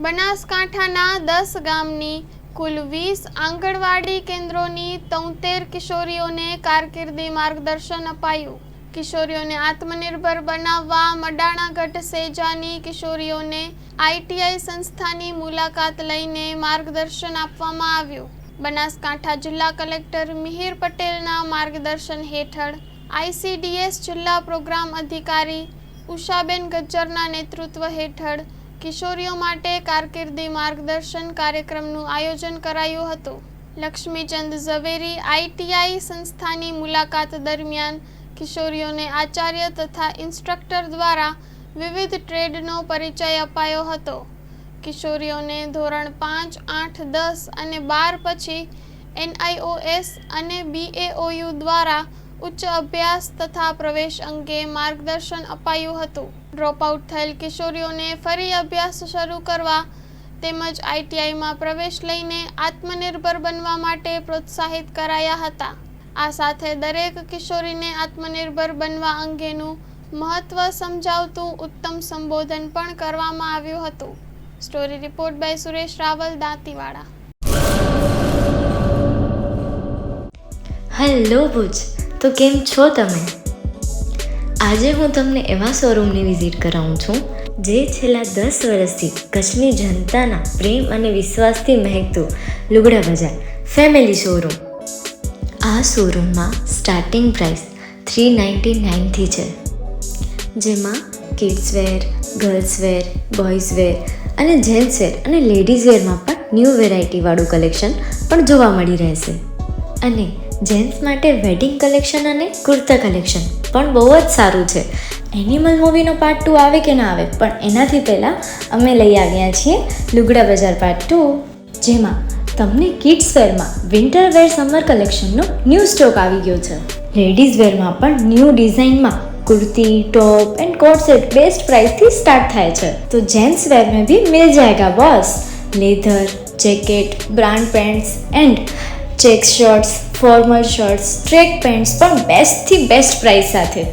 બનાસકાંઠાના 10 ગામની કુલ 20 આંગણવાડી કેન્દ્રોની 73 કિશોરીઓને કારકિર્દી માર્ગદર્શન અપાયું. કિશોરીઓને આત્મનિર્ભર બનાવવા મડાણા ગઢ સેજાની કિશોરીઓને ITI સંસ્થાની મુલાકાત લઈને માર્ગદર્શન આપવામાં આવ્યું. બનાસકાંઠા જિલ્લા કલેક્ટર મિહિર પટેલના માર્ગદર્શન હેઠળ ICDS જિલ્લા પ્રોગ્રામ અધિકારી ઉષાબેન ગજ્જરના નેતૃત્વ હેઠળ કિશોરીઓ માટે કારકિર્દી માર્ગદર્શન કાર્યક્રમનું આયોજન કરાયું હતું. લક્ષ્મીચંદ ઝવેરી ITI સંસ્થાની મુલાકાત દરમિયાન કિશોરીઓને આચાર્ય તથા ઇન્સ્ટ્રક્ટર દ્વારા વિવિધ ટ્રેડનો પરિચય અપાયો હતો. કિશોરીઓને ધોરણ 5, 8, 10 અને 12 પછી NIOS અને BAOU દ્વારા ઉચ્ચ અભ્યાસ તથા પ્રવેશ અંગે માર્ગદર્શન અપાયું હતું. ડ્રોપઆઉટ થયેલ કિશોરીઓને ફરી અભ્યાસ શરૂ કરવા તેમજ ITIમાં પ્રવેશ લઈને આત્મનિર્ભર બનવા માટે પ્રોત્સાહિત કરાયા હતા. આ સાથે દરેક કિશોરીને આત્મનિર્ભર બનવા અંગેનું મહત્વ સમજાવતું ઉત્તમ સંબોધન પણ કરવામાં આવ્યું હતું. Story report by Suresh Raval, Dantiwada. Hello Bhuj, તો કેમ છો તમે? આજે હું તમને એવા શોરૂમની વિઝિટ કરાવું છું જે છેલ્લા 10 વર્ષથી કચ્છની જનતાના પ્રેમ અને વિશ્વાસથી મહેકતું લુગડા બજાર ફેમિલી શોરૂમ. આ શોરૂમમાં સ્ટાર્ટિંગ પ્રાઇસ 399થી છે, જેમાં kids wear, girls wear, boys wear અને જેન્ટ્સ વેર અને લેડીઝ વેરમાં પણ ન્યૂ વેરાયટીવાળું કલેક્શન પણ જોવા મળી રહેશે. અને જેન્ટ્સ માટે વેડિંગ કલેક્શન અને કુર્તા કલેક્શન પણ બહુ જ સારું છે. એનિમલ મૂવીનો પાર્ટ 2 આવે કે ના આવે, પણ એનાથી પહેલાં અમે લઈ આવ્યા છીએ લુગડા બજાર પાર્ટ 2, જેમાં તમને કિડ્સ વેરમાં વિન્ટર વેર સમર કલેક્શનનો ન્યૂ સ્ટોક આવી ગયો છે. લેડીઝ વેરમાં પણ ન્યૂ ડિઝાઇનમાં kurti, top and coat set best price थी स्टार्ट थाय छे. तो जेंट्स वेर में भी मिल जाएगा boss. Leather, jacket, brand pants and check shirts, formal shirts, track pants પણ બેસ્ટ થી બેસ્ટ પ્રાઇસ સાથે.